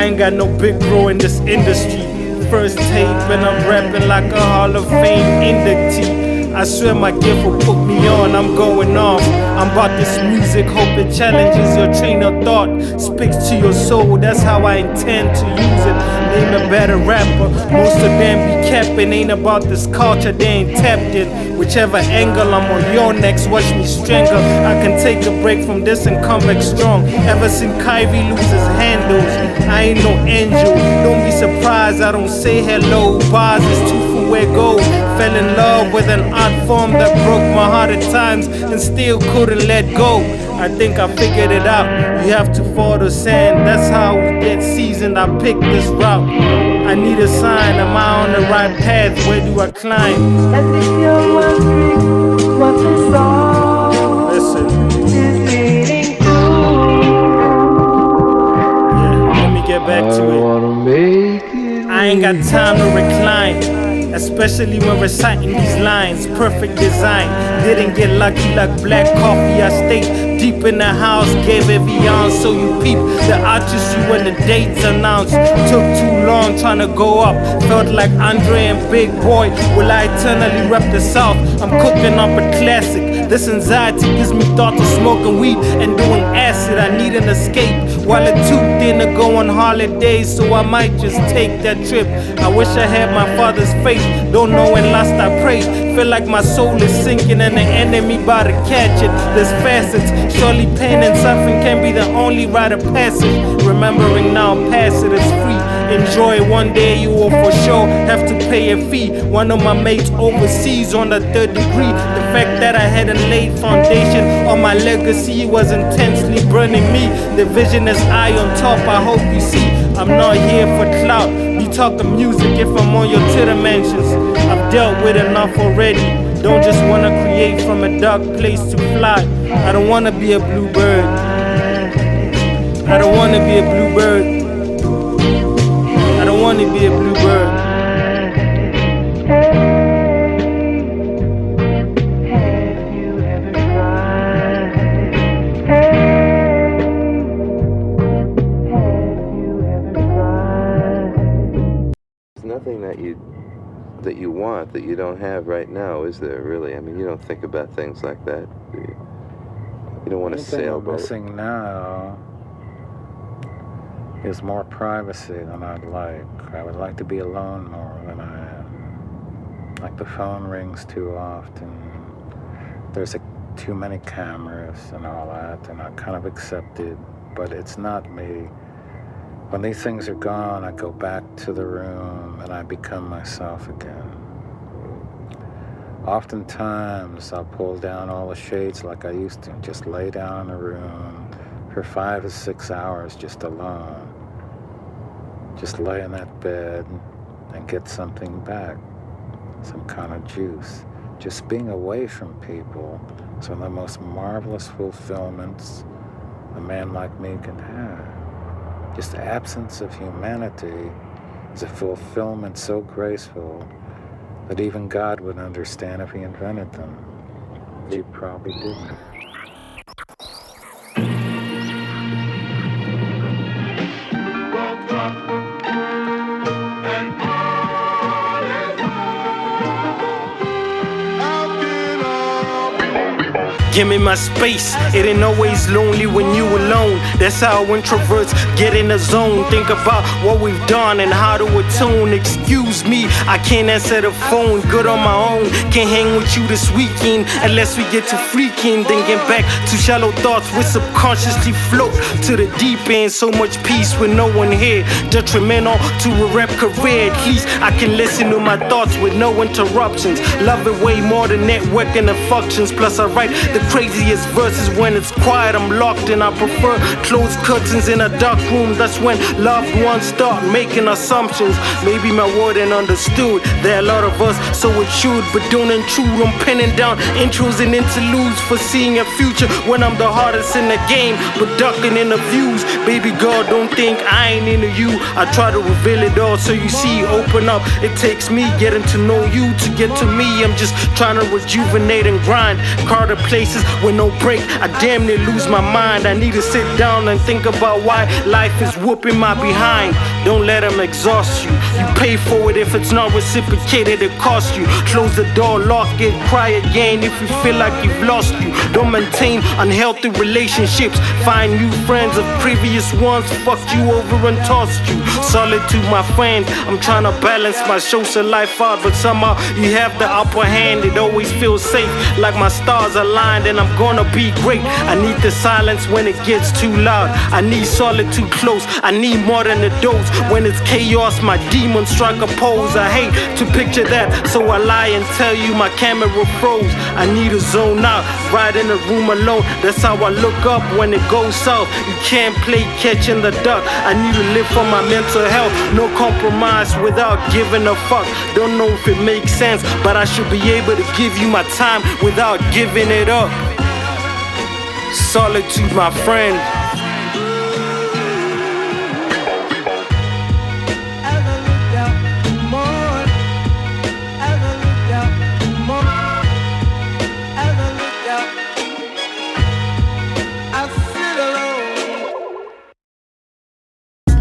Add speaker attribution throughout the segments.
Speaker 1: I ain't got no big bro in this industry. First tape and I'm rapping like a Hall of Fame inductee. I swear my gift will put me on, I'm going off. I'm about this music, hope it challenges your train of thought. Speaks to your soul, that's how I intend to use it. Name a better rapper, most of them be capping. Ain't about this culture, they ain't tapped in. Whichever angle I'm on your next, watch me strangle. I can take a break from this and come back strong. Ever since Kyrie lose his handles, I ain't no angel. Don't be surprised I don't say hello. Bars is too for where go. Fell in love with an art form that broke my heart at times and still couldn't let go. I think I figured it out. You have to fall the sand, that's how we get seasoned. I picked this route. I need a sign, am I on the right path? Where do I climb?
Speaker 2: As if you're wondering what the song is leading to.
Speaker 1: Yeah, let me get back to it. I ain't got time to recline, especially when reciting these lines. Perfect design, didn't get lucky like black coffee. I stayed deep in the house, gave every ounce. So you peep the artistry when the dates announced. Took too long trying to go up, felt like Andre and Big Boy. Will I eternally rep the South? I'm cooking up a classic. This anxiety gives me thoughts of smoking weed and doing acid. I need an escape while it's too thin to go on holidays, so I might just take that trip. I wish I had my father's faith. Don't know when last I prayed. Feel like my soul is sinking and the enemy about to catch it. There's facets, surely pain and suffering can be the only rite of passage. Remembering now, pass it, it's free. Enjoy one day, you will for sure have to pay a fee. One of my mates overseas on the 3rd degree. The fact that I hadn't laid foundation on my legacy was intensely burning me. The vision is eye on top, I hope you see. I'm not here for clout, be talking music if I'm on your Twitter mentions. I've dealt with enough already. Don't just wanna create from a dark place to fly. I don't wanna be a bluebird. I don't wanna be a bluebird. I don't wanna be a bluebird.
Speaker 3: Nothing that you want that you don't have right now, is there really? I mean, you don't think about things like that, do you? You don't want a sailboat.
Speaker 4: I'm missing now is more privacy than I'd like. I would like to be alone more than I am. Like the phone rings too often. There's too many cameras and all that, and I kind of accept it, but it's not me. When these things are gone, I go back to the room and I become myself again. Oftentimes, I'll pull down all the shades like I used to, just lay down in a room for 5 or 6 hours just alone. Just lay in that bed and get something back, some kind of juice. Just being away from people is one of the most marvelous fulfillments a man like me can have. Just the absence of humanity is a fulfillment so graceful that even God would understand if he invented them. He probably didn't.
Speaker 1: Give me my space, it ain't always lonely when you alone. That's how introverts get in the zone. Think about what we've done and how to attune. Excuse me, I can't answer the phone, good on my own. Can't hang with you this weekend unless we get to freaking. Then get back to shallow thoughts, we subconsciously float to the deep end. So much peace with no one here, detrimental to a rap career. At least I can listen to my thoughts with no interruptions. Love it way more than networking and functions. Plus I write the craziest verses when it's quiet. I'm locked in, I prefer closed curtains in a dark room. That's when loved ones start making assumptions. Maybe my word ain't understood. There are a lot of us, so it should, but don't intrude. I'm penning down intros and interludes, foreseeing a future when I'm the hardest in the game, but ducking interviews. Baby girl, don't think I ain't into you. I try to reveal it all so you see, open up. It takes me getting to know you to get to me. I'm just trying to rejuvenate and grind, carve a place places with no break. I damn near lose my mind. I need to sit down and think about why life is whooping my behind. Don't let them exhaust you. You pay for it if it's not reciprocated, it costs you. Close the door, lock it, cry again if you feel like you've lost you. Don't maintain unhealthy relationships. Find new friends of previous ones fucked you over and tossed you. Solitude, my friend. I'm trying to balance my social life out, but somehow you have the upper hand. It always feels safe, like my stars aligned and I'm gonna be great. I need the silence when it gets too loud. I need solitude close. I need more than a dose. When it's chaos, my demons strike a pose. I hate to picture that, so I lie and tell you my camera froze. I need a zone out, right in a room alone. That's how I look up when it goes south. You can't play catching the duck. I need to live for my mental health. No compromise without giving a fuck. Don't know if it makes sense, but I should be able to give you my time without giving it up. Solitude, my friend.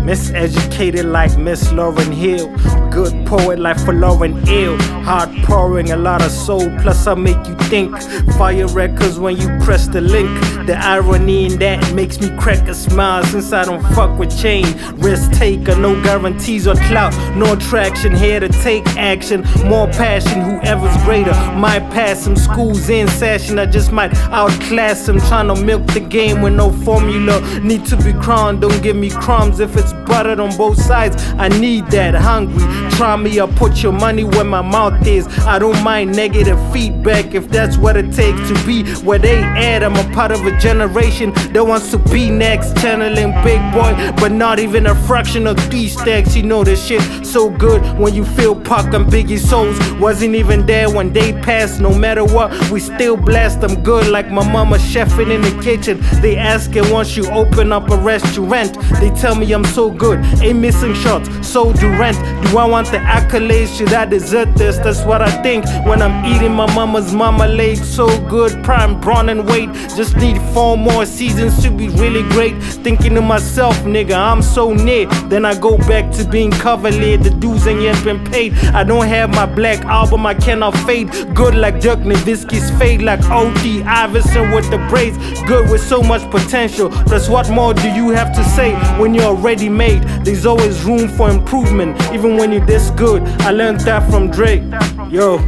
Speaker 1: Miseducated like Miss Lauryn Hill. Good poet like Lauren Ill. Hard pouring, a lot of soul, plus I make you think. Fire records when you press the link. The irony in that makes me crack a smile, since I don't fuck with chain. Risk taker, no guarantees or clout. No traction, here to take action. More passion, whoever's greater might pass some schools in session. I just might outclass them, trying to milk the game with no formula. Need to be crowned, don't give me crumbs if it's buttered on both sides. I need that. Hungry, try me, I'll put your money where my mouth is. I don't mind negative feedback if that's what it takes to be where they at. I'm a part of a generation that wants to be next. Channeling big boy, but not even a fraction of 3 stacks. You know this shit so good when you feel Pac and Biggie souls wasn't even there when they passed. No matter what, we still blast them good like my mama chefing in the kitchen. They asking once you open up a restaurant. They tell me I'm so good, ain't missing shots, so Durant. Do I want the accolades? Should I desert this? That's what I think when I'm eating my mama's marmalade. So good, prime, brawn and weight. Just need 4 more seasons to be really great. Thinking to myself, nigga, I'm so near. Then I go back to being cavalier. The dues ain't yet been paid. I don't have my black album, I cannot fade. Good like Dirk Nowitzki's fade like O.D. Iverson with the braids. Good with so much potential. Plus what more do you have to say when you're already made? There's always room for improvement, even when you're this good. I learned that from Drake. Yo.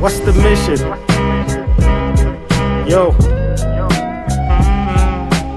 Speaker 1: What's the mission? Yo.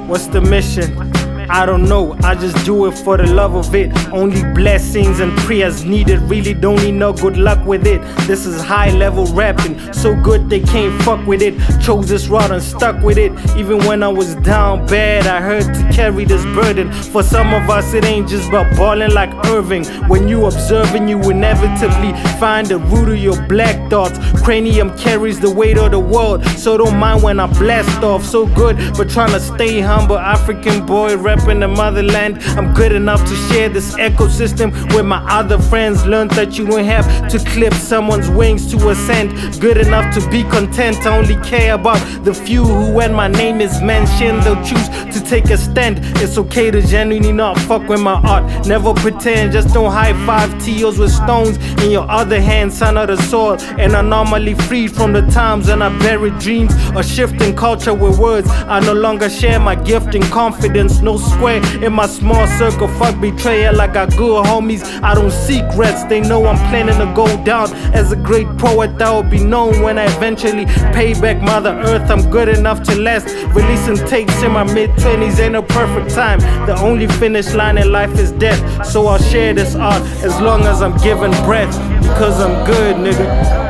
Speaker 1: What's the mission? I don't know, I just do it for the love of it. Only blessings and prayers needed, really don't need no good luck with it. This is high level rapping, so good they can't fuck with it. Chose this route and stuck with it. Even when I was down bad, I heard to carry this burden. For some of us it ain't just about balling like Irving. When you observing, you inevitably find the root of your black thoughts. Cranium carries the weight of the world, so don't mind when I blast off. So good, but trying to stay humble. African boy in the motherland. I'm good enough to share this ecosystem with my other friends. Learned that you don't have to clip someone's wings to ascend. Good enough to be content. I only care about the few who, when my name is mentioned, they'll choose to take a stand. It's okay to genuinely not fuck with my art. Never pretend, just don't high five teOs with stones in your other hand, son of the soil. And I know finally freed from the times when I buried dreams. A shift in culture with words, I no longer share my gift and confidence. No square in my small circle, fuck betrayal. I got good homies, I don't seek rest. They know I'm planning to go down as a great poet that will be known when I eventually pay back Mother Earth. I'm good enough to last. Releasing tapes in my mid-20s ain't a perfect time. The only finish line in life is death. So I'll share this art as long as I'm given breath. Because I'm good, nigga.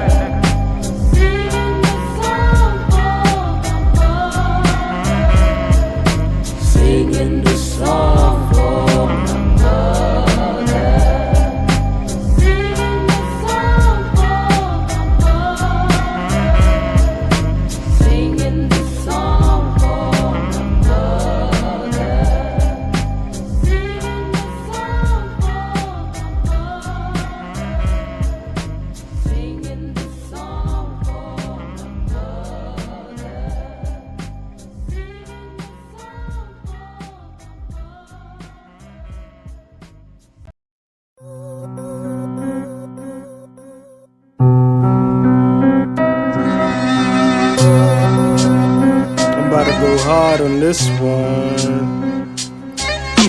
Speaker 1: Singing the song for my mother. Singing the song for my mother. Singing the song for my mother. I'm about to go hard on this one.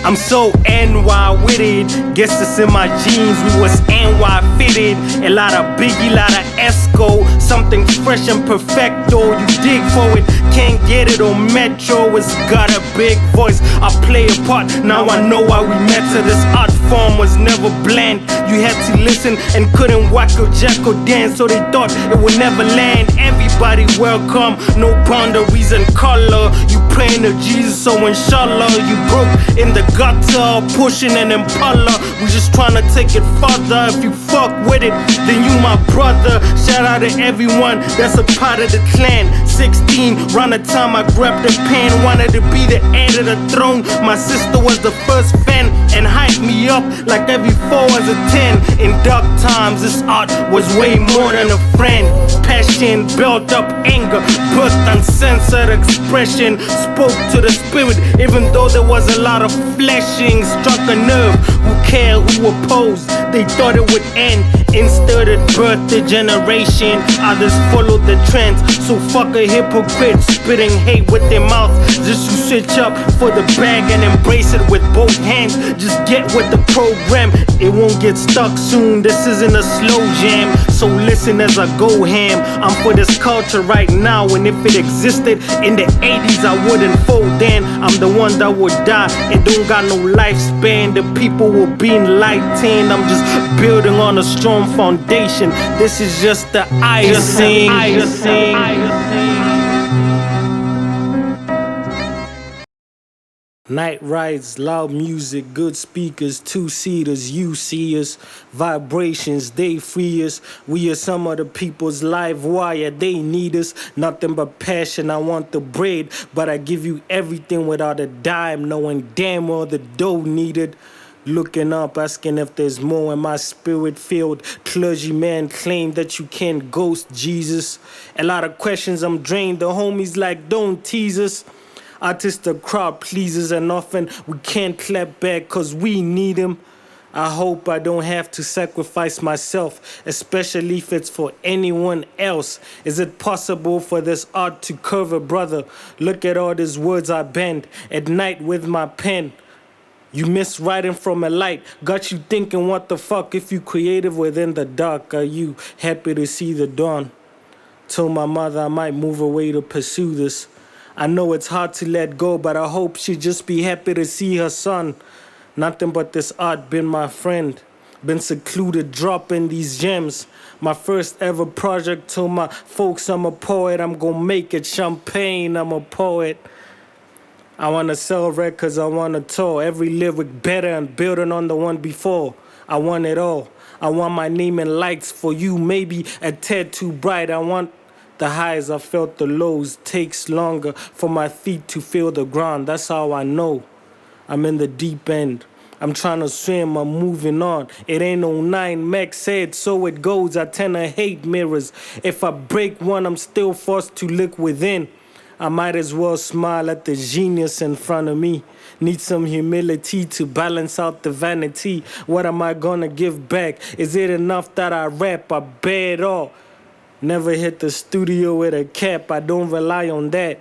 Speaker 1: I'm so NY with it. Guess it's in my genes. We was NY fitted. A lot of Biggie, lot of isqo. Something fresh and perfecto. You dig for it, can't get it on Metro. It's got a big voice. I play a part. Now I know why we met. To this art form was never bland. You had to listen and couldn't whack or jack or dance, so they thought it would never land. Everybody welcome, no boundaries and color. You praying to Jesus, so inshallah you broke in the gutter, pushing an Impala. We just trying to take it further. If you fuck with it, then you my brother. Shout out to everyone that's a part of the clan. 16, round the time I grabbed the pen. Wanted to be the heir to the throne. My sister was the first fan and hyped me up like every 4 is a 10. In dark times, this art was way more than a friend. Passion, built up anger, birthed uncensored expression. Spoke to the spirit, even though there was a lot of fleshing. Struck a nerve, who cared, who opposed. They thought it would end. Instead it birthed a generation. Others followed the trends. So fuck a hypocrite, spitting hate with their mouth. Just you switch up for the bag and embrace it with both hands. Just get with the program, it won't get stuck soon. This isn't a slow jam, so listen as I go ham. I'm for this culture right now, and if it existed in the 80s I wouldn't fold then. I'm the one that would die, it don't got no lifespan. The people will be enlightened. I'm just building on a strong foundation. This is just the icing. Night rides, loud music, good speakers, two-seaters, you see us. Vibrations, they free us. We are some of the people's live wire, they need us. Nothing but passion, I want the bread, but I give you everything without a dime, knowing damn well the dough needed. Looking up, asking if there's more in my spirit-filled clergyman claim that you can't ghost Jesus. A lot of questions, I'm drained. The homies like, don't tease us. Artists the crowd pleasers, and often we can't clap back cause we need him. I hope I don't have to sacrifice myself, especially if it's for anyone else. Is it possible for this art to curve a brother? Look at all these words I bend at night with my pen. You miss writing from a light, got you thinking what the fuck. If you creative within the dark, are you happy to see the dawn? Told my mother I might move away to pursue this. I know it's hard to let go, but I hope she'd just be happy to see her son. Nothing but this art been my friend. Been secluded, dropping these gems. My first ever project, told my folks I'm a poet. I'm gonna make it champagne, I'm a poet. I wanna sell records, I wanna tour. Every lyric better and building on the one before. I want it all. I want my name in lights for you, maybe a tad too bright. I want the highs, I felt the lows. Takes longer for my feet to feel the ground. That's how I know I'm in the deep end. I'm trying to swim, I'm moving on. It ain't no 9, Max said, so it goes. I tend to hate mirrors. If I break one, I'm still forced to look within. I might as well smile at the genius in front of me. Need some humility to balance out the vanity. What am I gonna give back? Is it enough that I rap? I bear it all. Never hit the studio with a cap, I don't rely on that.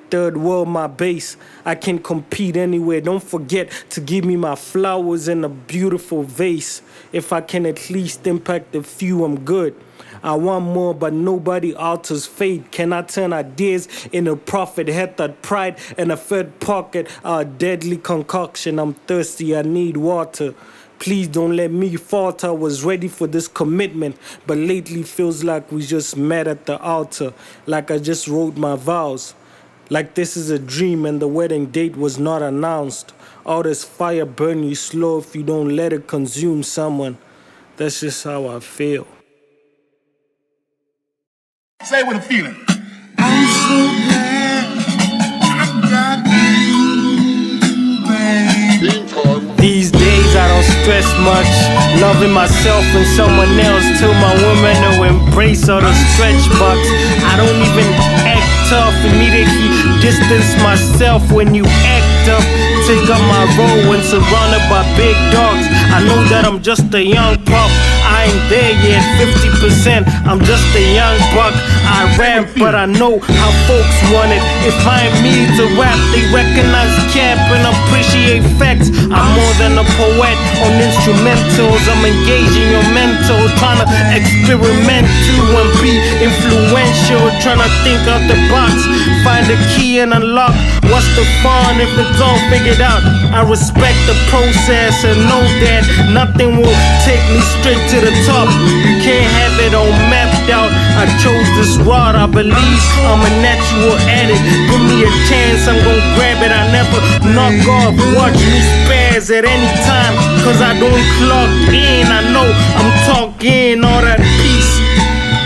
Speaker 1: Third world, my base. I can compete anywhere. Don't forget to give me my flowers in a beautiful vase. If I can at least impact a few, I'm good. I want more, but nobody alters fate. Can I turn ideas into profit? Head that pride and a fed pocket. A deadly concoction. I'm thirsty, I need water. Please don't let me falter. I was ready for this commitment, but lately feels like we just met at the altar. Like I just wrote my vows. Like this is a dream and the wedding date was not announced. All this fire burn you slow if you don't let it consume someone. That's just how I feel.
Speaker 2: Say it with a feeling. I'm so glad I got you, baby.
Speaker 1: These days I don't stress much. Loving myself and someone else. Tell my woman to embrace all the stretch bucks. I don't even act tough. Immediately distance myself when you act up. Take up my role when surrounded by big dogs. I know that I'm just a young pup. I ain't there yet, 50%. I'm just a young buck. I rap, but I know how folks want it. If I ain't me to rap, they recognize cap and appreciate facts. I'm more than a poet on instrumentals. I'm engaging your mental, trying to experiment too and be influential. Trying to think out the box, find the key and unlock. What's the fun if it's all figured out? I respect the process and know that nothing will take me straight to the top. You can't have it all mapped out. I chose this route, I believe I'm a natural at it. Give me a chance, I'm gonna grab it. I never knock off, watch me spaz at any time, cause I don't clock in. I know I'm talking all that peace.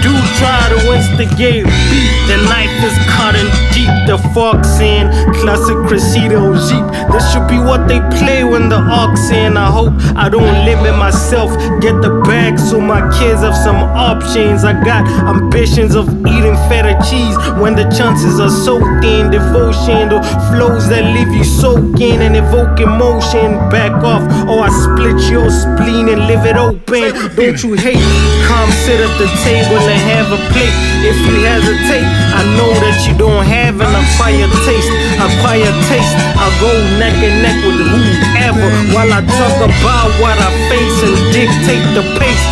Speaker 1: Do try to instigate beef. The knife is cutting deep. The fork's in. Classic Crescido Jeep. This should be what they play when the ox in. I hope I don't limit myself. Get the bag so my kids have some options. I got ambitions of eating feta cheese when the chances are so thin. Devotion to flows that leave you soaking and evoke emotion. Back off or I split your spleen and leave it open. Don't you hate? Come sit at the table and have a plate. If you hesitate, I know that you don't have an acquired taste. Acquired taste, I go neck and neck with whoever while I talk about what I face and dictate the pace.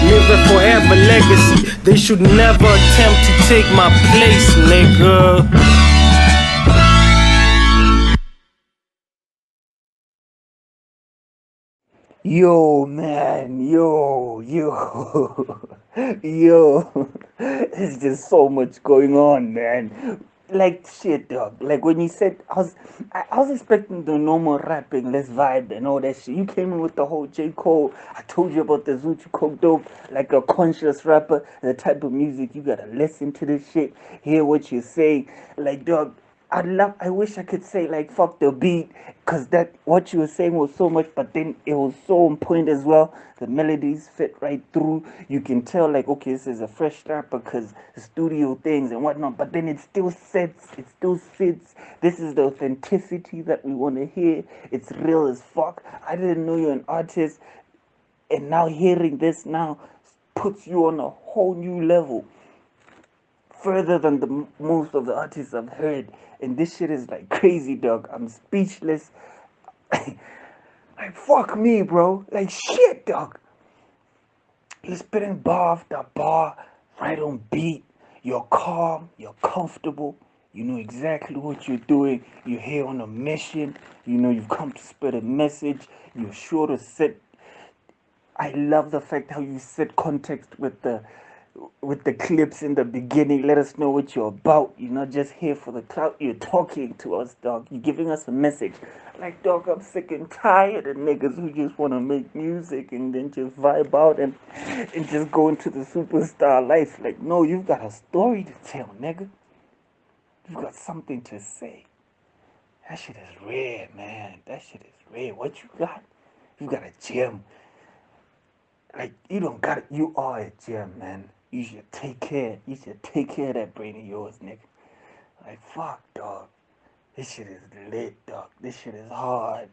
Speaker 1: Live a forever legacy. They should never attempt to take my place, nigga.
Speaker 5: Yo, man, yo, yo, there's just so much going on, man. Like shit, dog. Like when you said, I was expecting the normal rapping, let's vibe and all that shit. You came in with the whole J. Cole. I told you about the Zuchu Coke Dope, like a conscious rapper, the type of music you gotta listen to this shit, hear what you say. Like, dog, I wish I could say like fuck the beat, cause that what you were saying was so much, but then it was so on point as well. The melodies fit right through. You can tell like, okay, this is a fresh rapper because the studio things and whatnot. But then it still sets. It still fits. This is the authenticity that we want to hear. It's real as fuck. I didn't know you're an artist, and now hearing this now puts you on a whole new level, further than the most of the artists I've heard. And this shit is like crazy, dog. I'm speechless. Like, fuck me, bro. Like, shit, dog. You're spitting bar after bar, right on beat. You're calm. You're comfortable. You know exactly what you're doing. You're here on a mission. You know you've come to spread a message. You're sure to set. I love the fact how you set context with the clips in the beginning. Let us know what you're about. You're not just here for the clout. You're talking to us, dog. You're giving us a message. Like, dog, I'm sick and tired of niggas who just want to make music and then just vibe out and just go into the superstar life. Like, no, you've got a story to tell, nigga. You've got something to say. That shit is rare, man. That shit is rare. What you got? You got a gem. Like, you don't got it. You are a gem, man. You should take care. You should take care of that brain of yours, nigga. Like, fuck, dog. This shit is lit, dog. This shit is hard.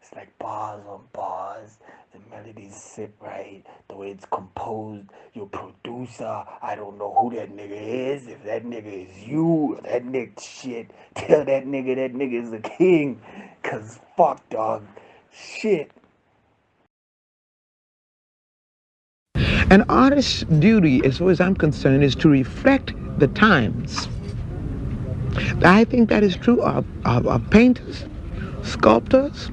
Speaker 5: It's like bars on bars. The melodies sit right. The way it's composed. Your producer, I don't know who that nigga is. If that nigga is you, or that nigga shit, tell that nigga is a king. Cause fuck, dog. Shit.
Speaker 6: An artist's duty, as far as I'm concerned, is to reflect the times. I think that is true of painters, sculptors,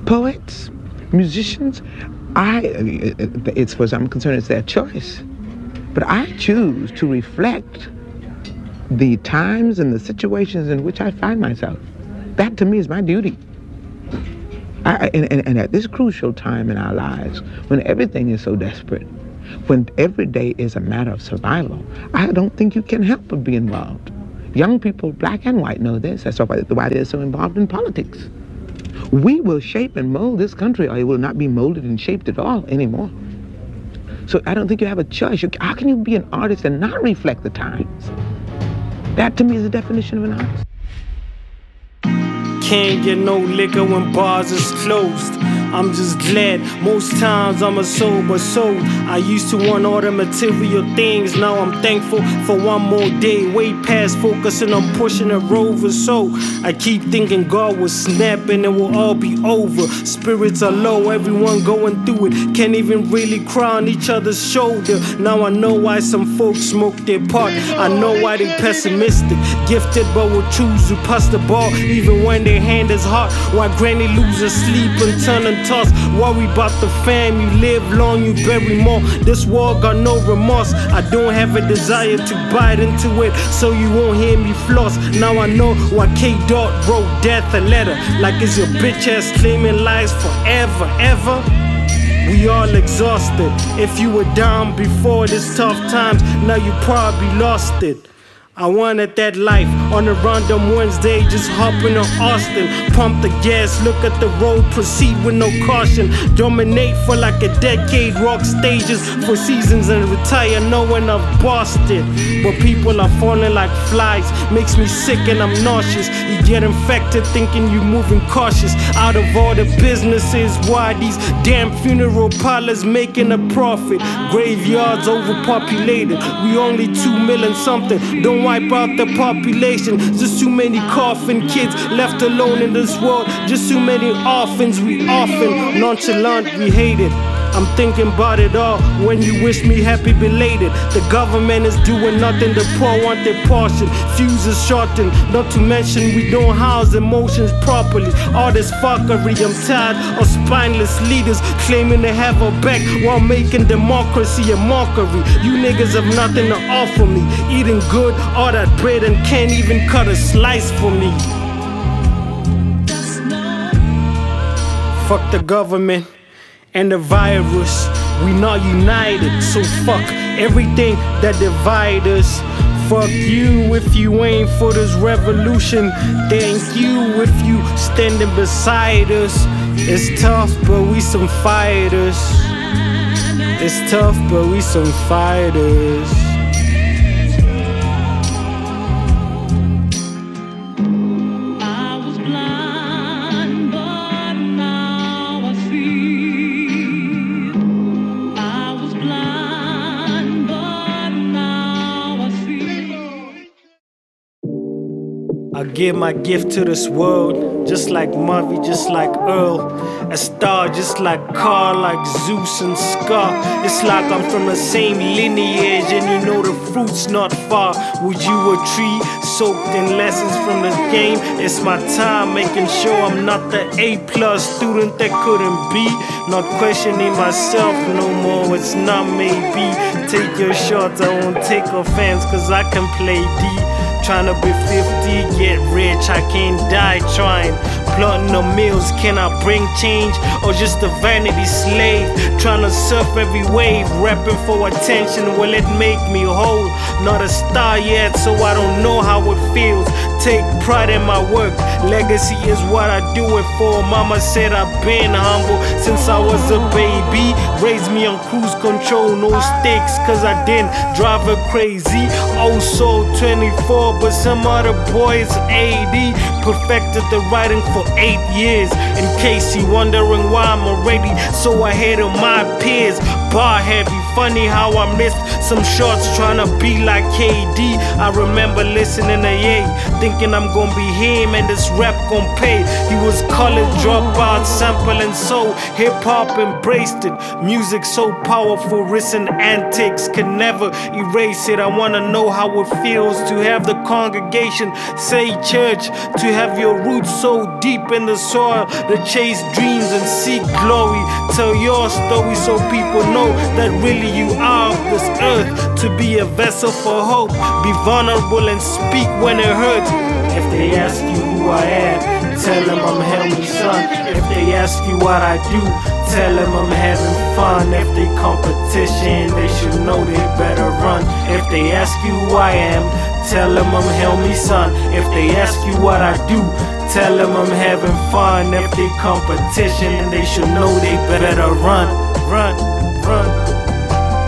Speaker 6: poets, musicians. As far as I'm concerned, it's their choice. But I choose to reflect the times and the situations in which I find myself. That, to me, is my duty. And at this crucial time in our lives, when everything is so desperate, when every day is a matter of survival, I don't think you can help but be involved. Young people, black and white, know this. That's why they're so involved in politics. We will shape and mold this country, or it will not be molded and shaped at all anymore. So I don't think you have a choice. How can you be an artist and not reflect the times? That, to me, is the definition of an artist.
Speaker 1: Can't get no liquor when bars is closed. I'm just glad most times I'm a sober soul. I used to want all the material things. Now I'm thankful for one more day. Way past focusing on pushing a rover. So I keep thinking God will snap and it will all be over. Spirits are low, everyone going through it. Can't even really cry on each other's shoulder. Now I know why some folks smoke their part. I know why they pessimistic. Gifted but will choose to pass the ball even when their hand is hot. Why granny loses sleep and turn and toss. Worry about the fam, you live long, you bury more. This war got no remorse. I don't have a desire to bite into it, so you won't hear me floss. Now I know why K-Dot wrote death a letter. Like it's your bitch ass claiming lies forever, ever. We all exhausted. If you were down before this tough times, now you probably lost it. I wanted that life on a random Wednesday, just hopping on Austin. Pump the gas, look at the road, proceed with no caution. Dominate for like a decade, rock stages for seasons and retire knowing I've bossed it. But people are falling like flies, makes me sick and I'm nauseous. You get infected thinking you moving cautious. Out of all the businesses, why these damn funeral parlors making a profit? Graveyards overpopulated, we only 2 million something. Don't wipe out the population. Just too many coffin kids left alone in this world. Just too many orphans. We often nonchalant, we hate it. I'm thinking about it all when you wish me happy belated. The government is doing nothing, the poor want their portion. Fuses shortened, not to mention we don't house emotions properly. All this fuckery, I'm tired of spineless leaders claiming to have our back while making democracy a mockery. You niggas have nothing to offer me. Eating good, all that bread and can't even cut a slice for me. Fuck the government and the virus, we not united. So fuck everything that divide us. Fuck you if you ain't for this revolution. Thank you if you standing beside us. It's tough but we some fighters. It's tough but we some fighters. I give my gift to this world, just like Murphy, just like Earl. A star, just like Carl, like Zeus and Scar. It's like I'm from the same lineage, and you know the fruit's not far. Would you a tree soaked in lessons from the game? It's my time, making sure I'm not the A+ student that couldn't be. Not questioning myself no more, it's not maybe. Take your shots, I won't take offense, cause I can play D. Tryna be 50, get rich, I can't die trying. Plotting the meals, can I bring change? Or just a vanity slave? Tryna surf every wave, rapping for attention, will it make me whole? Not a star yet, so I don't know how it feels. Take pride in my work, legacy is what I do it for. Mama said I've been humble since I was a baby. Raised me on cruise control, no stakes, cause I didn't drive her crazy. Also 24, but some other boys 80. Perfected the writing for for 8 years. In case you wondering why I'm already so ahead of my peers. Bar heavy, funny how I missed some shots trying to be like KD. I remember listening to Ye, thinking I'm gonna be him and this rap gon' pay. He was college dropout, sampling soul, hip-hop embraced it. Music so powerful, risks and antics can never erase it. I wanna know how it feels to have the congregation say church, to have your roots so deep in the soil, to chase dreams and seek glory. Tell your story so people know that really you are of this earth, to be a vessel for hope, be vulnerable and speak when it hurts. If they ask you who I am, tell them I'm Helmi's son. If they ask you what I do, tell them I'm having fun. If they competition, they should know they better run. If they ask you who I am, tell them I'm Helmi's son. If they ask you what I do, tell them I'm having fun. If they competition, they should know they better run, run, run.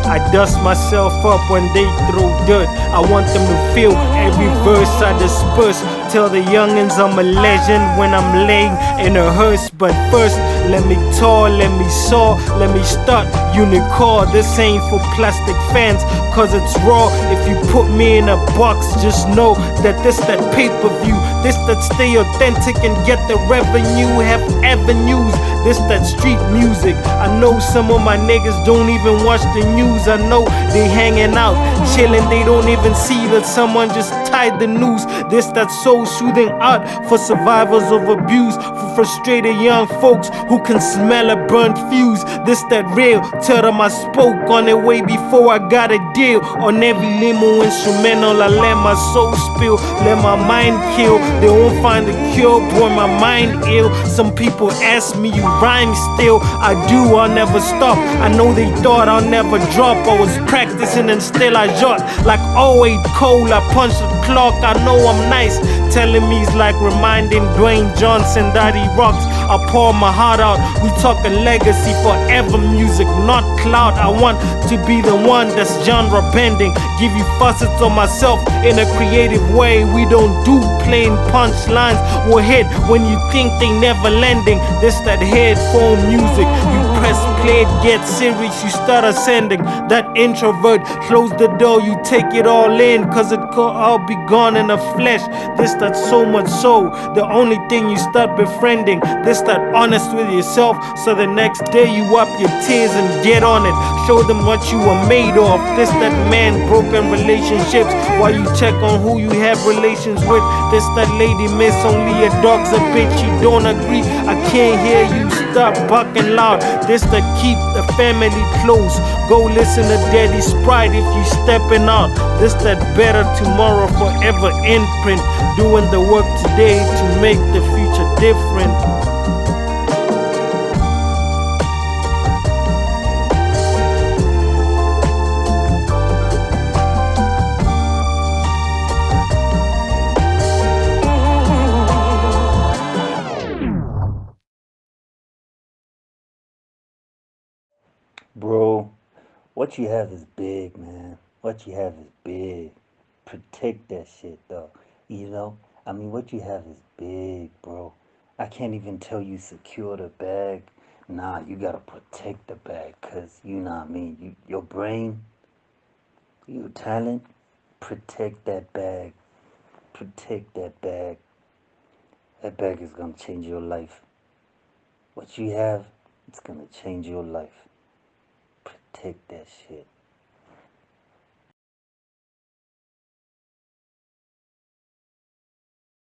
Speaker 1: I dust myself up when they throw dirt. I want them to feel every verse I disperse. Tell the youngins I'm a legend when I'm laying in a hearse. But first, let me tour, let me saw, let me start unicorn. This ain't for plastic fans, cause it's raw. If you put me in a box, just know that this that pay-per-view, this that stay authentic and get the revenue, have avenues, this that street music. I know some of my niggas don't even watch the news. I know they hanging out, chilling, they don't even see that someone just tied the noose. This that soul soothing art for survivors of abuse, for frustrated young folks who can smell a burnt fuse. This that real, tell them I spoke on it way before I got a deal. On every limO instrumental, I let my soul spill, let my mind kill. They won't find a cure, boy, my mind ill. Some people ask me, you rhyme still? I do, I'll never stop. I know they thought I'll never drop. I was practicing and still I shot. Like 08 Cole, I punched the clock. I know I'm nice. Telling me's like reminding Dwayne Johnson that he rocks. I pour my heart out. We talking legacy, forever music, not cloud. I want to be the one that's genre bending, give you facets of myself in a creative way. We don't do plain punchlines. We'll hit when you think they never landing. This that headphone music. You press play, get serious, you start ascending. That introvert, close the door, you take it all in, cause it could all be gone in the flesh. This that so much so, the only thing you start befriending. This that honest with yourself, so the next day you wipe your tears and get on it. Show them what you were made of. This that man broken relationships while you check on who you have relations with. This that lady miss, only a dog's a bitch, you don't agree. I can't hear you, stop barking loud. This that keep the family close. Go listen to Daddy Sprite if you stepping out. This that better tomorrow forever imprint. Doing the work today to make the future different.
Speaker 5: Bro, what you have is big, man. What you have is big. Protect that shit, though. You know? I mean, what you have is big, bro. I can't even tell you secure the bag. Nah, you gotta protect the bag, cause you know what I mean. Your brain, your talent, protect that bag. Protect that bag. That bag is gonna change your life. What you have, it's gonna change your life. Protect that shit.